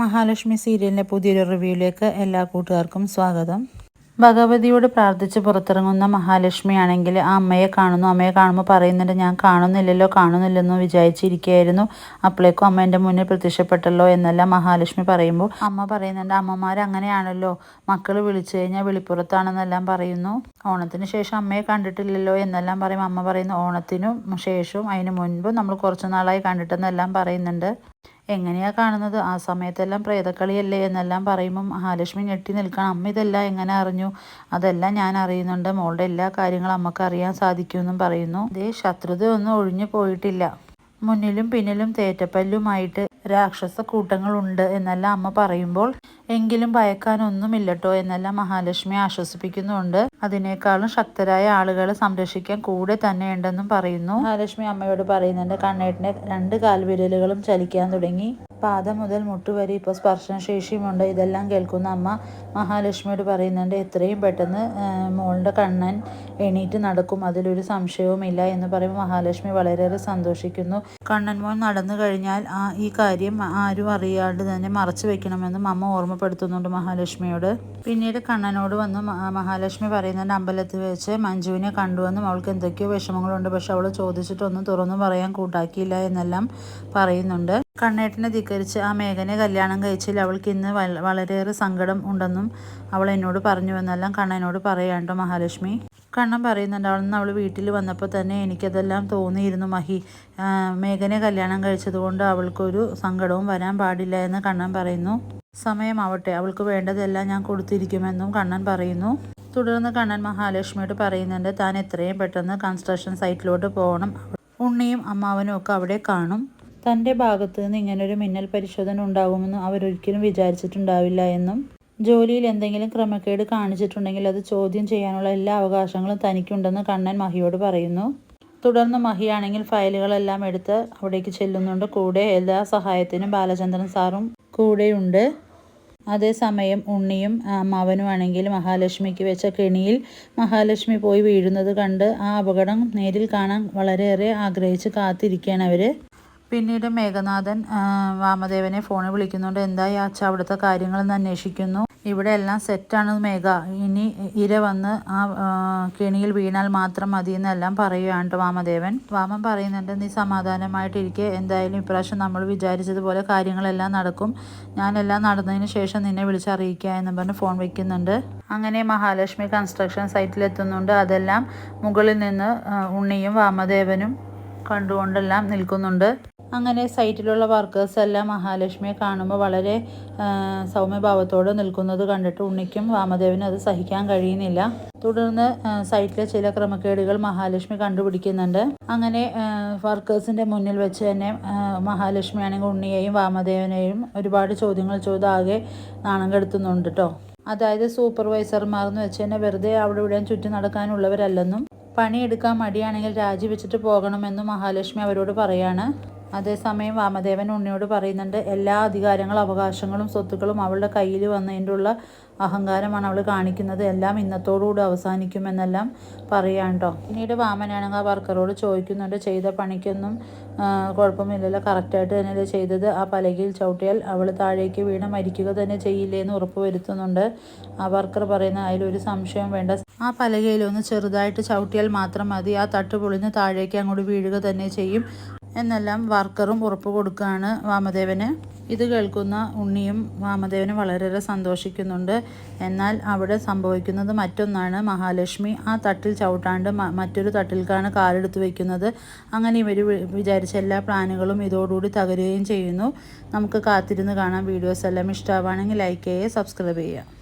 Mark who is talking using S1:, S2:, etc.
S1: മഹാലക്ഷ്മി സീരിയലിൻ്റെ പുതിയൊരു റിവ്യൂയിലേക്ക് എല്ലാ കൂട്ടുകാർക്കും സ്വാഗതം. ഭഗവതിയോട് പ്രാർത്ഥിച്ച് പുറത്തിറങ്ങുന്ന മഹാലക്ഷ്മി ആണെങ്കിൽ ആ അമ്മയെ കാണുമ്പോൾ പറയുന്നുണ്ട്, ഞാൻ കാണുന്നില്ലെന്ന് വിചാരിച്ചിരിക്കുകയായിരുന്നു. അപ്പോഴേക്കും അമ്മ എൻ്റെ മുന്നിൽ പ്രത്യക്ഷപ്പെട്ടല്ലോ എന്നെല്ലാം മഹാലക്ഷ്മി പറയുമ്പോൾ അമ്മ പറയുന്നുണ്ട്, അമ്മമാർ അങ്ങനെയാണല്ലോ, മക്കൾ വിളിച്ചു കഴിഞ്ഞാൽ വെളിപ്പുറത്താണെന്നെല്ലാം പറയുന്നു. ഓണത്തിന് ശേഷം അമ്മയെ കണ്ടിട്ടില്ലല്ലോ എന്നെല്ലാം പറയും. അമ്മ പറയുന്നു, ഓണത്തിനും ശേഷവും അതിന് മുൻപും നമ്മൾ കുറച്ച് നാളായി കണ്ടിട്ടെന്നെല്ലാം പറയുന്നുണ്ട്. എങ്ങനെയാ കാണുന്നത്, ആ സമയത്തെല്ലാം പ്രേതക്കളിയല്ലേ എന്നെല്ലാം പറയുമ്പം മഹാലക്ഷ്മി ഞെട്ടി നിൽക്കണം. അമ്മ ഇതെല്ലാം എങ്ങനെ അറിഞ്ഞു? അതെല്ലാം ഞാൻ അറിയുന്നുണ്ട്, മോളുടെ എല്ലാ കാര്യങ്ങളും അമ്മക്ക് അറിയാൻ സാധിക്കുമെന്നും പറയുന്നു. ഇതേ ശത്രുതയൊന്നും ഒഴിഞ്ഞു പോയിട്ടില്ല, മുന്നിലും പിന്നിലും തേറ്റപ്പല്ലുമായിട്ട് രാക്ഷസ കൂട്ടങ്ങളുണ്ട് എന്നെല്ലാം അമ്മ പറയുമ്പോൾ എങ്കിലും ഭയക്കാനൊന്നുമില്ലട്ടോ എന്നെല്ലാം മഹാലക്ഷ്മി ആശ്വസിപ്പിക്കുന്നുണ്ട്. അതിനേക്കാളും ശക്തരായ ആളുകളെ സംരക്ഷിക്കാൻ കൂടെ തന്നെ ഉണ്ടെന്നും പറയുന്നു. മഹാലക്ഷ്മി അമ്മയോട് പറയുന്നുണ്ട്, കണ്ണേട്ടിൻ്റെ 2 കാൽവിരലുകളും ചലിക്കാൻ തുടങ്ങി, പാദം മുതൽ മുട്ടുവരെ ഇപ്പോൾ സ്പർശനശേഷിയുമുണ്ട്. ഇതെല്ലാം കേൾക്കുന്ന അമ്മ മഹാലക്ഷ്മിയോട് പറയുന്നുണ്ട്, എത്രയും പെട്ടെന്ന് മോളുടെ കണ്ണൻ എണീറ്റ് നടക്കും, അതിലൊരു സംശയവുമില്ല എന്ന് പറയുമ്പോൾ മഹാലക്ഷ്മി വളരെയേറെ സന്തോഷിക്കുന്നു. കണ്ണൻ മോൻ നടന്നു കഴിഞ്ഞാൽ ഈ കാര്യം ആരും അറിയാണ്ട് തന്നെ മറച്ചു വെക്കണമെന്നും അമ്മ ഓർമ്മപ്പെടുത്തുന്നുണ്ട് മഹാലക്ഷ്മിയോട്. പിന്നീട് കണ്ണനോട് വന്ന് മഹാലക്ഷ്മി പറയുന്നുണ്ട്, അമ്പലത്തിൽ വെച്ച് മഞ്ജുവിനെ കണ്ടുവെന്നും അവൾക്ക് എന്തൊക്കെയോ വിഷമങ്ങളുണ്ട്, പക്ഷെ അവൾ ചോദിച്ചിട്ടൊന്നും തുറന്നു പറയാൻ കൂട്ടാക്കിയില്ല എന്നെല്ലാം പറയുന്നുണ്ട്. കണ്ണേട്ടനെ ധിക്കരിച്ച് ആ മേഘനെ കല്യാണം കഴിച്ചാൽ അവൾക്ക് ഇന്ന് വളരെയേറെ സങ്കടം ഉണ്ടെന്നും അവൾ എന്നോട് പറഞ്ഞുവെന്നെല്ലാം കണ്ണനോട് പറയാണ്ടോ മഹാലക്ഷ്മി. കണ്ണൻ പറയുന്നുണ്ട്, അവൾ വീട്ടിൽ വന്നപ്പോൾ തന്നെ എനിക്കതെല്ലാം തോന്നിയിരുന്നു മഹി, മേഘനെ കല്യാണം കഴിച്ചതുകൊണ്ട് അവൾക്കൊരു സങ്കടവും വരാൻ പാടില്ല എന്ന് കണ്ണൻ പറയുന്നു. സമയമാവട്ടെ, അവൾക്ക് വേണ്ടതെല്ലാം ഞാൻ കൊടുത്തിരിക്കുമെന്നും കണ്ണൻ പറയുന്നു. തുടർന്ന് കണ്ണൻ മഹാലക്ഷ്മിയോട് പറയുന്നുണ്ട്, താൻ എത്രയും പെട്ടെന്ന് കൺസ്ട്രക്ഷൻ സൈറ്റിലോട്ട് പോകണം, ഉണ്ണിയും അമ്മാവനും ഒക്കെ അവിടെ കാണും. തൻ്റെ ഭാഗത്ത് നിന്ന് ഇങ്ങനൊരു മിന്നൽ പരിശോധന ഉണ്ടാകുമെന്നും അവരൊരിക്കലും വിചാരിച്ചിട്ടുണ്ടാവില്ല എന്നും ജോലിയിൽ എന്തെങ്കിലും ക്രമക്കേട് കാണിച്ചിട്ടുണ്ടെങ്കിൽ അത് ചോദ്യം ചെയ്യാനുള്ള എല്ലാ അവകാശങ്ങളും തനിക്കുണ്ടെന്ന് കണ്ണൻ മഹിയോട് പറയുന്നു. തുടർന്ന് മഹിയാണെങ്കിൽ ഫയലുകളെല്ലാം എടുത്ത് അവിടേക്ക് ചെല്ലുന്നുണ്ട്. കൂടെ എല്ലാ സഹായത്തിനും ബാലചന്ദ്രൻ സാറും കൂടെയുണ്ട്. അതേസമയം ഉണ്ണിയും അമ്മാവനുമാണെങ്കിൽ മഹാലക്ഷ്മിക്ക് വെച്ച കെണിയിൽ മഹാലക്ഷ്മി പോയി വീഴുന്നത് കണ്ട് ആ അപകടം നേരിൽ കാണാൻ വളരെയേറെ ആഗ്രഹിച്ച് കാത്തിരിക്കുകയാണ് അവർ. പിന്നീട് മേഘനാഥൻ വാമദേവനെ ഫോണിൽ വിളിക്കുന്നുണ്ട്, എന്തായി അച്ഛ അവിടുത്തെ കാര്യങ്ങളെന്ന് അന്വേഷിക്കുന്നു. ഇവിടെ എല്ലാം സെറ്റാണ് മേഘ, ഇനി ഇര വന്ന് ആ കെണിയിൽ വീണാൽ മാത്രം മതി എന്നെല്ലാം പറയുകയാണ് വാമദേവൻ. വാമൻ പറയുന്നുണ്ട്, നീ സമാധാനമായിട്ടിരിക്കെ, എന്തായാലും ഇപ്രാവശ്യം നമ്മൾ വിചാരിച്ചതുപോലെ കാര്യങ്ങളെല്ലാം നടക്കും, ഞാനെല്ലാം നടന്നതിന് ശേഷം നിന്നെ വിളിച്ചറിയിക്കുക എന്ന് പറഞ്ഞ് ഫോൺ വയ്ക്കുന്നുണ്ട്. അങ്ങനെ മഹാലക്ഷ്മി കൺസ്ട്രക്ഷൻ സൈറ്റിലെത്തുന്നുണ്ട്. അതെല്ലാം മുകളിൽ നിന്ന് ഉണ്ണിയും വാമദേവനും കണ്ടുകൊണ്ടെല്ലാം നിൽക്കുന്നുണ്ട്. അങ്ങനെ സൈറ്റിലുള്ള വർക്കേഴ്സ് എല്ലാം മഹാലക്ഷ്മിയെ കാണുമ്പോൾ വളരെ സൗമ്യഭാവത്തോടെ നിൽക്കുന്നത് കണ്ടിട്ട് ഉണ്ണിക്കും വാമദേവനും അത് സഹിക്കാൻ കഴിയുന്നില്ല. തുടർന്ന് സൈറ്റിലെ ചില ക്രമക്കേടുകൾ മഹാലക്ഷ്മി കണ്ടുപിടിക്കുന്നുണ്ട്. അങ്ങനെ വർക്കേഴ്സിൻ്റെ മുന്നിൽ വെച്ച് തന്നെ മഹാലക്ഷ്മി ആണെങ്കിൽ ഉണ്ണിയെയും വാമദേവനെയും ഒരുപാട് ചോദ്യങ്ങൾ ആകെ നാണം കെടുത്തുന്നുണ്ട് കേട്ടോ. അതായത് സൂപ്പർവൈസർമാർ എന്ന് വെച്ച് തന്നെ വെറുതെ അവിടെ ഇവിടെ ചുറ്റി നടക്കാനുള്ളവരല്ലെന്നും പണിയെടുക്കാൻ മടിയാണെങ്കിൽ രാജിവെച്ചിട്ട് പോകണമെന്നും മഹാലക്ഷ്മി അവരോട് പറയാണ്. അതേസമയം വാമദേവൻ ഉണ്ണിയോട് പറയുന്നുണ്ട്, എല്ലാ അധികാരങ്ങളും അവകാശങ്ങളും സ്വത്തുക്കളും അവളുടെ കയ്യിൽ വന്നതിൻ്റെ ഉള്ള അഹങ്കാരമാണ് അവൾ കാണിക്കുന്നത്, എല്ലാം ഇന്നത്തോടുകൂടി അവസാനിക്കുമെന്നെല്ലാം പറയാണ്ടോ. പിന്നീട് വാമനാണെങ്കിൽ ആ വർക്കറോട് ചോദിക്കുന്നുണ്ട്, ചെയ്ത പണിക്കൊന്നും കുഴപ്പമില്ലല്ലോ, കറക്റ്റായിട്ട് തന്നെയല്ലേ ചെയ്തത്, ആ പലകയിൽ ചവിട്ടിയാൽ അവൾ താഴേക്ക് വീണ് മരിക്കുക തന്നെ ചെയ്യില്ലേ എന്ന് ഉറപ്പ് വരുത്തുന്നുണ്ട്. ആ വർക്കർ പറയുന്ന അതിലൊരു സംശയം വേണ്ട, ആ പലകയിലൊന്ന് ചെറുതായിട്ട് ചവിട്ടിയാൽ മാത്രം മതി, ആ തട്ട് പൊളിഞ്ഞ് താഴേക്ക് അങ്ങോട്ട് വീഴുക തന്നെ ചെയ്യും എന്നെല്ലാം വർക്കറും ഉറപ്പ് കൊടുക്കുകയാണ് വാമദേവന്. ഇത് കേൾക്കുന്ന ഉണ്ണിയും വാമദേവനും വളരെയേറെ സന്തോഷിക്കുന്നുണ്ട്. എന്നാൽ അവിടെ സംഭവിക്കുന്നത് മറ്റൊന്നാണ്. മഹാലക്ഷ്മി ആ തട്ടിൽ ചവിട്ടാണ്ട് മറ്റൊരു തട്ടിൽക്കാണ് കാലെടുത്ത് വയ്ക്കുന്നത്. അങ്ങനെ ഇവർ വിചാരിച്ച എല്ലാ പ്ലാനുകളും ഇതോടുകൂടി തകരുകയും ചെയ്യുന്നു. നമുക്ക് കാത്തിരുന്ന് കാണാം. വീഡിയോസ് എല്ലാം ഇഷ്ടമാവുകയാണെങ്കിൽ ലൈക്ക് ചെയ്യുക, സബ്സ്ക്രൈബ് ചെയ്യുക.